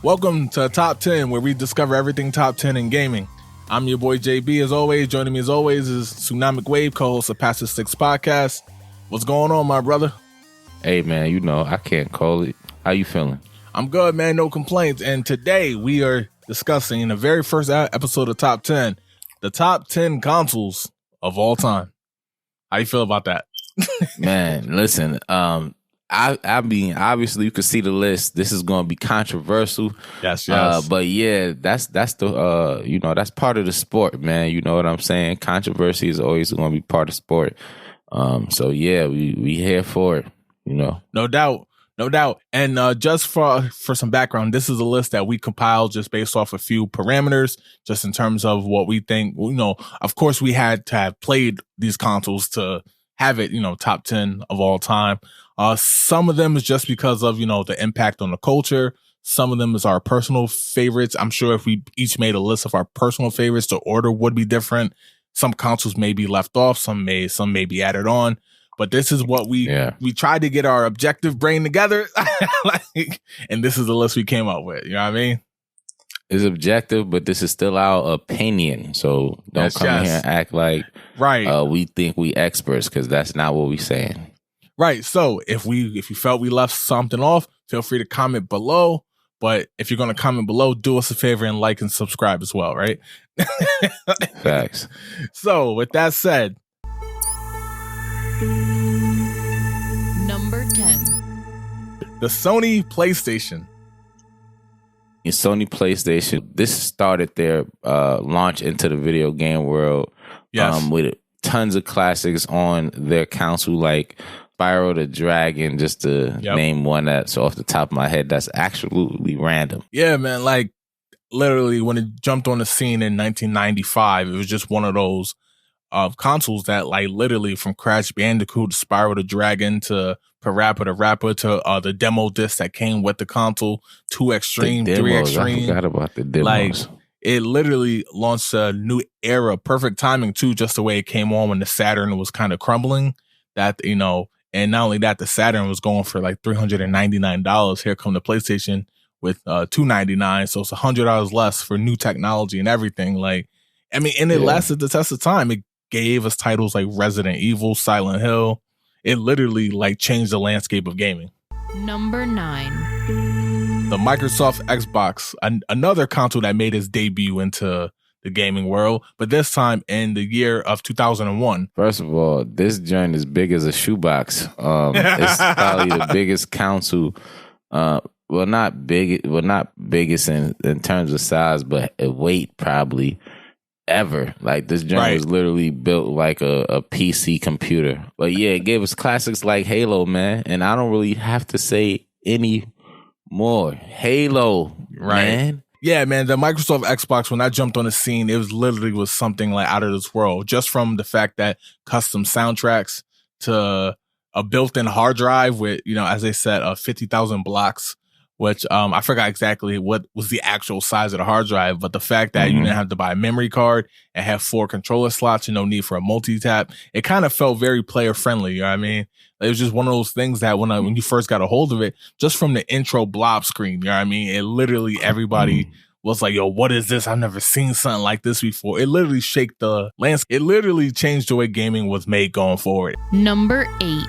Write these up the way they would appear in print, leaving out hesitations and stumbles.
Welcome to Top 10, where we discover everything top 10 in gaming. I'm your boy JB, as always. Joining me as always is Tsunamic Wave, co-host of PTS Six Podcast. What's going on, my brother? Hey, man, you know, I can't call it. How you feeling? I'm good, man. No complaints. And today we are discussing, in the very first episode of Top 10, the top 10 consoles of all time. How you feel about that? Man, listen, I mean, obviously you can see the list. This is going to be controversial. Yes. But yeah, that's the that's part of the sport, man. You know what I'm saying? Controversy is always going to be part of sport. So yeah, we here for it. You know, no doubt. And just for some background, this is a list that we compiled just based off a few parameters, just in terms of what we think. You know, of course, we had to have played these consoles to have it, top 10 of all time. Some of them is just because of, the impact on the culture. Some of them is our personal favorites. I'm sure if we each made a list of our personal favorites, the order would be different. Some consoles may be left off. Some may be added on. But this is what we tried to get our objective brain together. And this is the list we came up with. You know what I mean? It's objective, but this is still our opinion. So don't come here and act like we think we experts, because that's not what we saying. Right. So if you felt we left something off, feel free to comment below. But if you're going to comment below, do us a favor and like and subscribe as well, right? Facts. So with that said, Number 10. The Sony PlayStation. In Sony PlayStation, this started their launch into the video game world. Yes. With tons of classics on their console, like Spyro the Dragon, just to name one that's off the top of my head that's absolutely random. Yeah, man. Like, literally, when it jumped on the scene in 1995, it was just one of those consoles that, like, literally from Crash Bandicoot to Spyro the Dragon to Parappa the Rapper to the demo disc that came with the console, 2 Extreme, 3 Extreme. I forgot about the demos. Like, it literally launched a new era. Perfect timing, too, just the way it came on when the Saturn was kind of crumbling. That, and not only that, the Saturn was going for like $399. Here come the PlayStation with $299. So it's $100 less for new technology and everything. Like, I mean, and it lasted the test of time. It gave us titles like Resident Evil, Silent Hill. It literally like changed the landscape of gaming. Number 9. The Microsoft Xbox, another console that made its debut into the gaming world, but this time in the year of 2001. First of all, this joint is big as a shoebox. It's probably the biggest console. Not biggest in terms of size, but weight probably ever. Like, this joint was literally built like a PC computer. But yeah, it gave us classics like Halo, man. And I don't really have to say any more. Halo, man. Yeah, man, the Microsoft Xbox, when I jumped on the scene, it was something like out of this world. Just from the fact that custom soundtracks to a built-in hard drive with, as they said, 50,000 blocks, which I forgot exactly what was the actual size of the hard drive. But the fact that you didn't have to buy a memory card and have 4 controller slots and no need for a multi-tap, it kind of felt very player-friendly, you know what I mean? It was just one of those things that when you first got a hold of it, just from the intro blob screen, you know what I mean? It literally, everybody was like, yo, what is this? I've never seen something like this before. It literally shaked the landscape. It literally changed the way gaming was made going forward. Number 8.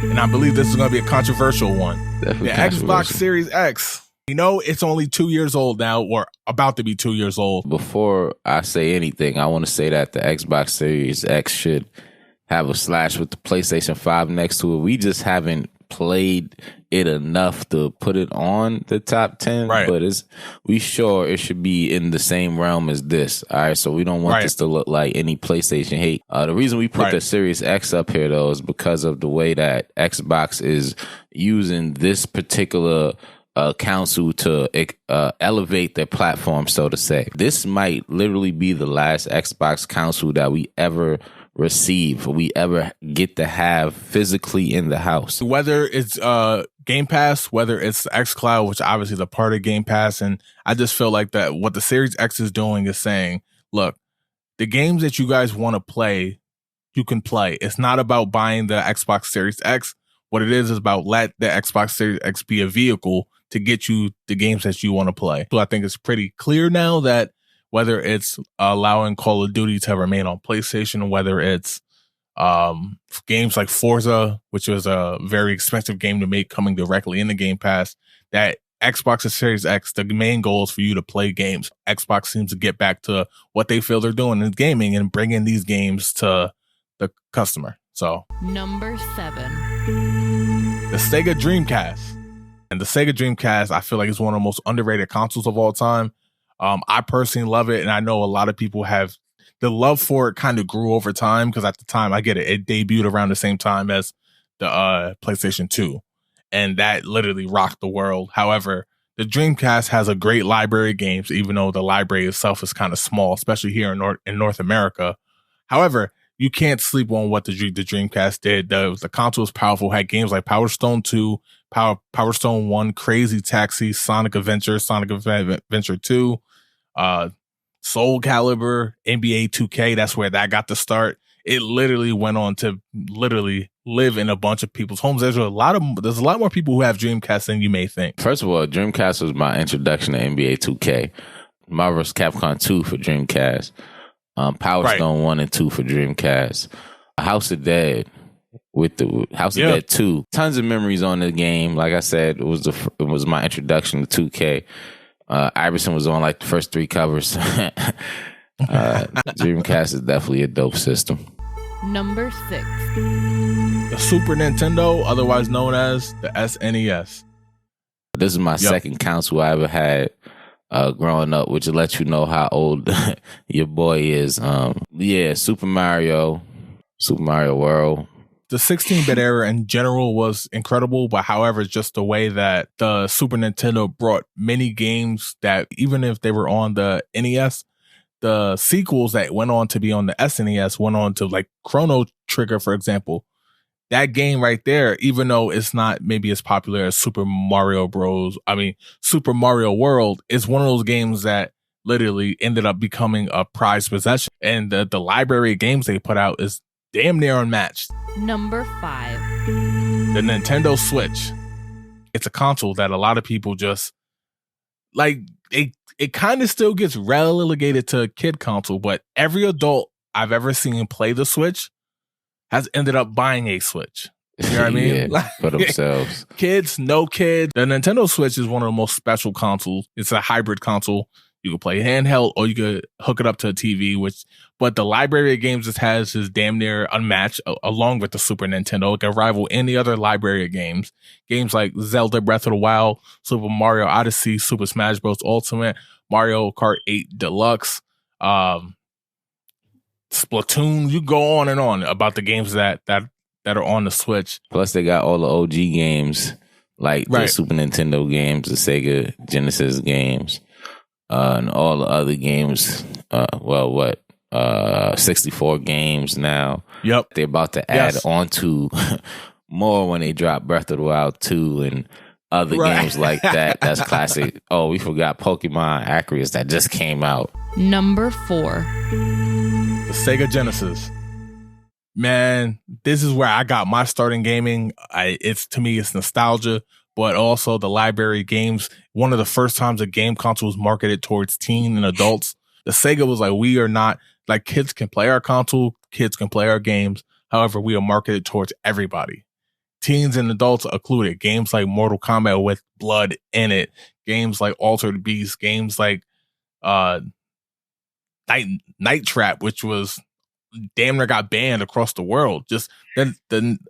And I believe this is going to be a controversial one. Definitely the Xbox Series X. It's only 2 years old now, or about to be 2 years old. Before I say anything, I want to say that the Xbox Series X should have a slash with the PlayStation 5 next to it. We just haven't played it enough to put it on the top 10, but we sure it should be in the same realm as this. All right, so we don't want this to look like any PlayStation hate. The reason we put the Series X up here, though, is because of the way that Xbox is using this particular console to elevate their platform, so to say. This might literally be the last Xbox console that we ever we ever get to have physically in the house. Whether it's Game Pass, whether it's xCloud, which obviously is a part of Game Pass, and I just feel like that what the Series X is doing is saying, look, the games that you guys want to play, you can play. It's not about buying the Xbox Series X. What it is about let the Xbox Series X be a vehicle to get you the games that you want to play. So I think it's pretty clear now that whether it's allowing Call of Duty to remain on PlayStation, whether it's games like Forza, which was a very expensive game to make coming directly in the Game Pass, that Xbox and Series X, the main goal is for you to play games. Xbox seems to get back to what they feel they're doing in gaming and bringing these games to the customer. So Number 7. The Sega Dreamcast. And the Sega Dreamcast, I feel like it's one of the most underrated consoles of all time. I personally love it, and I know a lot of people have. The love for it kind of grew over time because at the time, I get it, it debuted around the same time as the PlayStation 2. And that literally rocked the world. However, the Dreamcast has a great library of games, even though the library itself is kind of small, especially here in North America. However, you can't sleep on what the Dreamcast did. The console was powerful, had games like Power Stone 2, Power Stone 1, Crazy Taxi, Sonic Adventure, Sonic Adventure 2, Soul Calibur, NBA 2K. That's where that got the start. It literally went on to literally live in a bunch of people's homes. There's a lot more people who have Dreamcasts than you may think. First of all, Dreamcast was my introduction to NBA 2K. Marvel's Capcom 2 for Dreamcast. Power Stone 1 and 2 for Dreamcast. House of Dead with the House of Dead 2. Tons of memories on the game. Like I said, it was my introduction to 2K. Iverson was on like the first 3 covers. Dreamcast is definitely a dope system. Number 6. The Super Nintendo, otherwise known as the SNES. This is my second console I ever had growing up, which will let you know how old your boy is. Super Mario World. The 16-bit era in general was incredible, but however, just the way that the Super Nintendo brought many games that even if they were on the NES, the sequels that went on to be on the SNES went on to like Chrono Trigger, for example. That game right there, even though it's not maybe as popular as Super Mario World, is one of those games that literally ended up becoming a prized possession. And the library of games they put out is damn near unmatched. Number 5. The Nintendo Switch. It's a console that a lot of people just like. It kind of still gets relegated to a kid console, but every adult I've ever seen play the Switch has ended up buying a Switch. You know what I mean? For themselves. Kids, no kids. The Nintendo Switch is one of the most special consoles. It's a hybrid console. You can play handheld or you could hook it up to a TV, but the library of games it has is damn near unmatched, along with the Super Nintendo. It can rival any other library of games. Games like Zelda Breath of the Wild, Super Mario Odyssey, Super Smash Bros. Ultimate, Mario Kart 8 Deluxe, Splatoon. You go on and on about the games that are on the Switch. Plus, they got all the OG games, like the Super Nintendo games, the Sega Genesis games. And all the other games, 64 games now. Yep. They're about to add on to more when they drop Breath of the Wild 2 and other games like that. That's classic. Oh, we forgot Pokemon Acreus that just came out. Number 4. The Sega Genesis. Man, this is where I got my start in gaming. To me, it's nostalgia. But also the library games, one of the first times a game console was marketed towards teen and adults. The Sega was like, we are not, like kids can play our console, kids can play our games. However, we are marketed towards everybody. Teens and adults included. Games like Mortal Kombat with blood in it. Games like Altered Beast. Games like Night Trap, which was damn near got banned across the world. Just the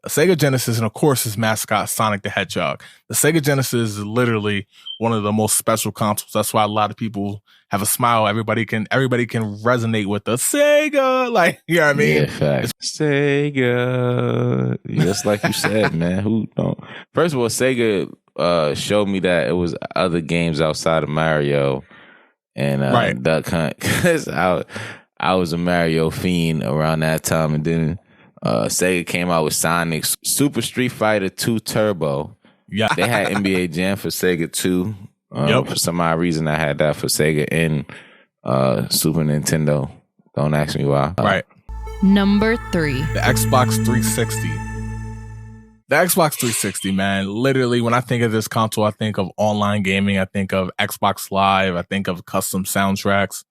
Sega Genesis, and of course his mascot Sonic the Hedgehog. The Sega Genesis is literally one of the most special consoles. That's why a lot of people have a smile. Everybody can resonate with the Sega, like, you know what I mean? Yeah, fact. Sega, just like you said, man. Who don't? First of all, Sega showed me that it was other games outside of Mario and Duck Hunt, because I was a Mario fiend around that time, and then Sega came out with Sonic Super Street Fighter 2 Turbo. Yeah, they had NBA Jam for Sega too. For some odd reason, I had that for Sega and Super Nintendo. Don't ask me why. Number 3. The Xbox 360. The Xbox 360, man. Literally, when I think of this console, I think of online gaming. I think of Xbox Live. I think of custom soundtracks.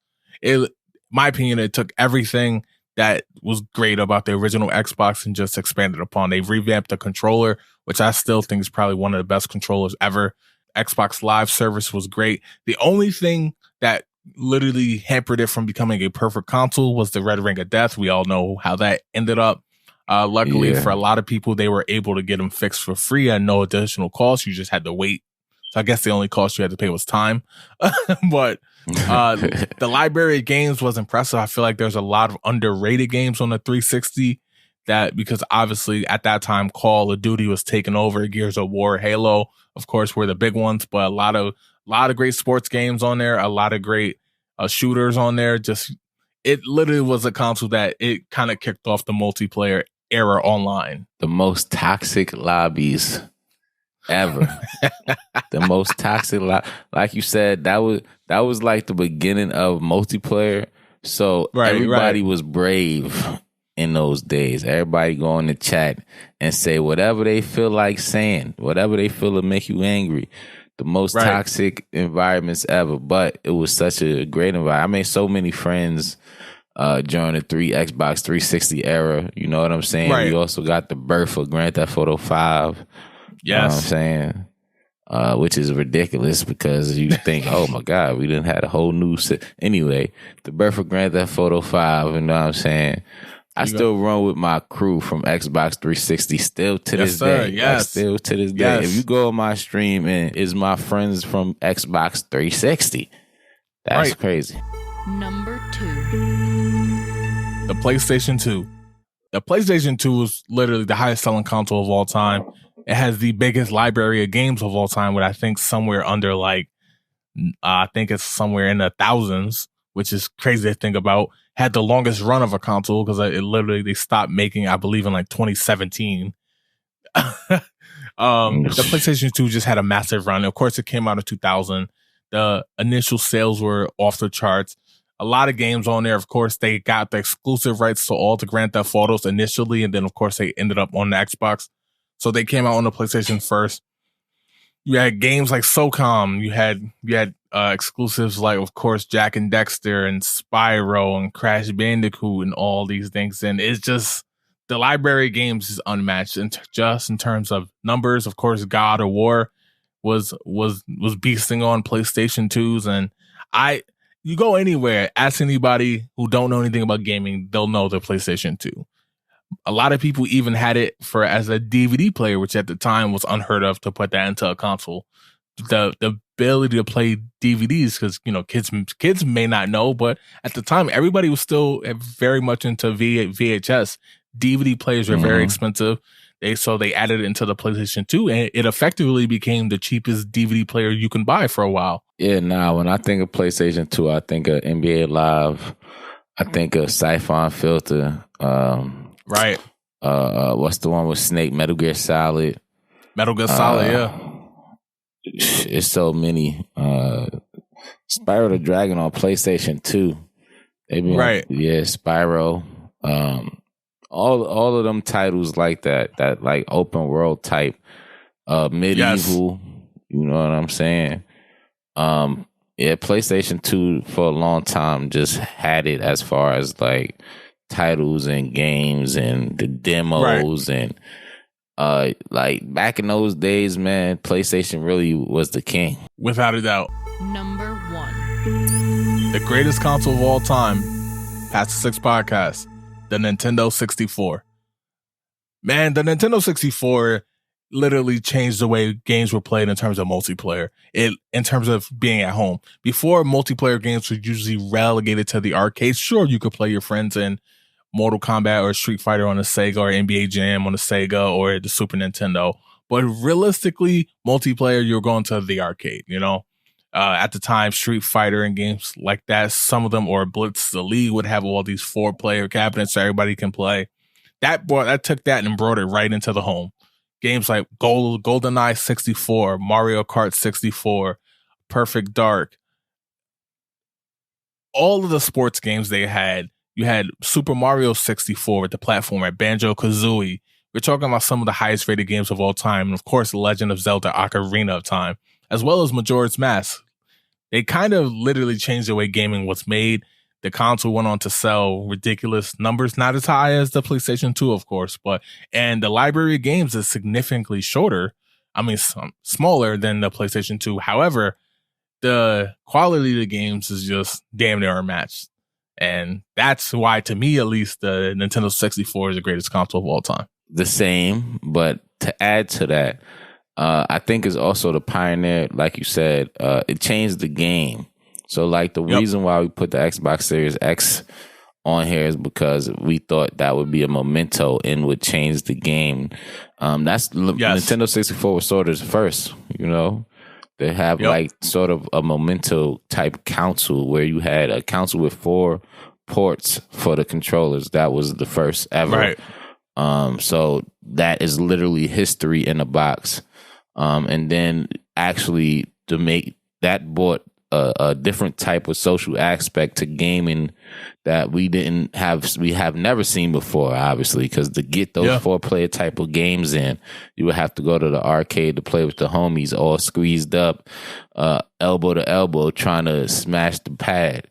My opinion, it took everything that was great about the original Xbox and just expanded upon. They revamped the controller, which I still think is probably one of the best controllers ever. Xbox Live service was great. The only thing that literally hampered it from becoming a perfect console was the red ring of death. We all know how that ended up. Luckily for a lot of people, they were able to get them fixed for free at no additional cost. You just had to wait. So I guess the only cost you had to pay was time. But the library of games was impressive. I feel like there's a lot of underrated games on the 360 that, because obviously at that time, Call of Duty was taking over. Gears of War, Halo, of course, were the big ones, but a lot of great sports games on there, a lot of great shooters on there. Just, it literally was a console that it kind of kicked off the multiplayer era online. The most toxic lobbies ever. The most toxic like you said, that was like the beginning of multiplayer. So everybody was brave in those days. Everybody go in the chat and say whatever they feel like saying, whatever they feel to make you angry. The most toxic environments ever. But it was such a great environment. I made so many friends during the Xbox 360 era. You know what I'm saying? We also got the birth of Grand Theft Auto 5. Yes. You know what I'm saying? Which is ridiculous because you think, oh my God, we done had a whole new anyway, the birth of Grand Theft Auto 5, you know what I'm saying? I still run with my crew from Xbox 360 still to this day. Yes. Like, still to this day. If you go on my stream and it's my friends from Xbox 360, that's crazy. Number 2. The PlayStation 2. The PlayStation 2 was literally the highest selling console of all time. It has the biggest library of games of all time, with I think somewhere under I think it's somewhere in the thousands, which is crazy to think about. Had the longest run of a console because they stopped making, I believe, in 2017. The PlayStation 2 just had a massive run. Of course, it came out in 2000. The initial sales were off the charts. A lot of games on there. Of course, they got the exclusive rights to all the Grand Theft Autos initially, and then of course they ended up on the Xbox. So they came out on the PlayStation first. You had games like SOCOM. You had exclusives like, of course, Jack and Dexter and Spyro and Crash Bandicoot and all these things. And it's just, the library of games is unmatched just in terms of numbers. Of course, God of War was beasting on PlayStation 2s. And you go anywhere, ask anybody who don't know anything about gaming, they'll know the PlayStation 2. A lot of people even had it as a DVD player, which at the time was unheard of to put that into a console. The ability to play DVDs, because kids may not know, but at the time everybody was still very much into VHS. DVD players were very expensive. So they added it into the PlayStation 2, and it effectively became the cheapest DVD player you can buy for a while. Yeah, when I think of PlayStation 2, I think of NBA Live. I think of Siphon Filter. What's the one with Snake? Metal Gear Solid. Yeah. It's so many. Spyro the Dragon on PlayStation 2. Spyro. All of them titles like that like open world type, medieval. You know what I'm saying? PlayStation 2 for a long time just had it as far as like titles and games and the demos and like back in those days, man, PlayStation really was the king. Without a doubt. Number 1. The greatest console of all time, past the 6 podcasts, the Nintendo 64. Man, the Nintendo 64 literally changed the way games were played in terms of multiplayer. In terms of being at home. Before, multiplayer games were usually relegated to the arcades. Sure, you could play your friends in Mortal Kombat or Street Fighter on the Sega, or NBA Jam on the Sega or the Super Nintendo. But realistically, multiplayer, you're going to the arcade, At the time, Street Fighter and games like that, some of them, or Blitz the League, would have all these 4-player cabinets so everybody can play. That took that and brought it right into the home. Games like GoldenEye 64, Mario Kart 64, Perfect Dark. All of the sports games they had. You had Super Mario 64 with the platformer, Banjo-Kazooie we're talking about some of the highest rated games of all time. And of course, Legend of Zelda Ocarina of Time, as well as Majora's Mask. They kind of literally changed the way gaming was made. The console went on to sell ridiculous numbers, not as high as the PlayStation 2, of course, and the library of games is significantly shorter. I mean, smaller than the PlayStation 2. However, the quality of the games is just damn near unmatched. And that's why, to me, at least, the Nintendo 64 is the greatest console of all time. The same, but to add to that, I think it's also the pioneer, like you said, it changed the game. So like the reason why we put the Xbox Series X on here is because we thought that would be a memento and would change the game. Nintendo 64 was sort of first, you know. They have like sort of a memento type console where you had a console with 4 ports for the controllers. That was the first ever. Right. So that is literally history in a box. And then actually to make that brought a different type of social aspect to gaming that we have never seen before, obviously, because to get those 4-player type of games in, you would have to go to the arcade to play with the homies, all squeezed up, elbow to elbow, trying to smash the pad.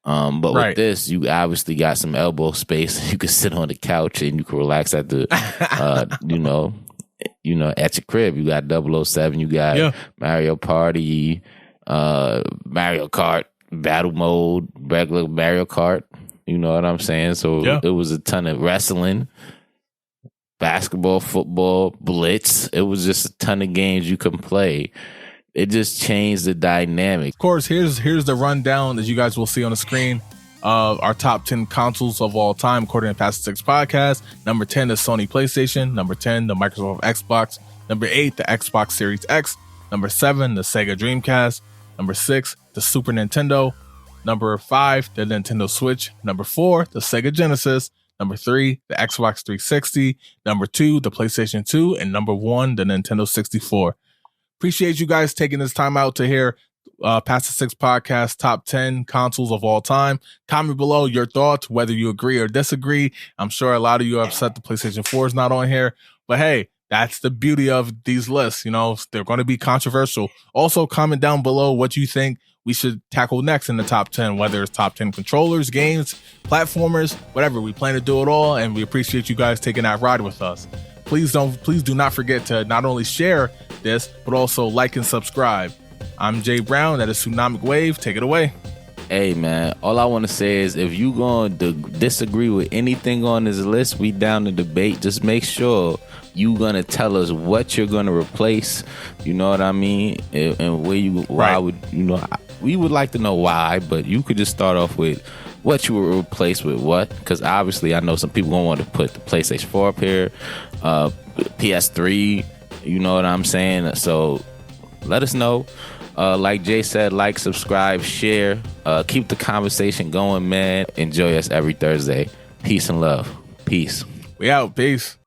But with this, you obviously got some elbow space. You could sit on the couch and you can relax at the, at your crib. You got 007, you got Mario Party, Mario Kart, battle mode, regular Mario Kart. You know what I'm saying? So it was a ton of wrestling, basketball, football, blitz. It was just a ton of games you can play. It just changed the dynamic. Of course, here's the rundown that you guys will see on the screen of our top 10 consoles of all time, according to Past 6 Podcast. Number 10, the Sony PlayStation. Number 10, the Microsoft Xbox. Number 8, the Xbox Series X. Number 7, the Sega Dreamcast. Number 6, the Super Nintendo. Number 5, the Nintendo Switch. Number 4, the Sega Genesis. Number 3, the Xbox 360. Number 2, the PlayStation 2. And number 1, the Nintendo 64. Appreciate you guys taking this time out to hear Past the 6 Podcast top 10 consoles of all time. Comment below your thoughts, whether you agree or disagree. I'm sure a lot of you are upset the PlayStation 4 is not on here. But hey, that's the beauty of these lists. You know, they're going to be controversial. Also, comment down below what you think we should tackle next in the top 10, whether it's top 10 controllers, games, platformers, whatever. We plan to do it all, and we appreciate you guys taking that ride with us. Please do not forget to not only share this, but also like and subscribe. I'm Jay Brown. That is Tsunamic Wave. Take it away. Hey, man, all I want to say is if you going to disagree with anything on this list, we down to debate. Just make sure you going to tell us what you're going to replace. You know what I mean? And we would like to know why, but you could just start off with what you would replace with what. Because obviously, I know some people going to want to put the PlayStation 4 up here, PS3. You know what I'm saying? So let us know. Like Jay said, like, subscribe, share. Keep the conversation going, man. Enjoy us every Thursday. Peace and love. Peace. We out. Peace.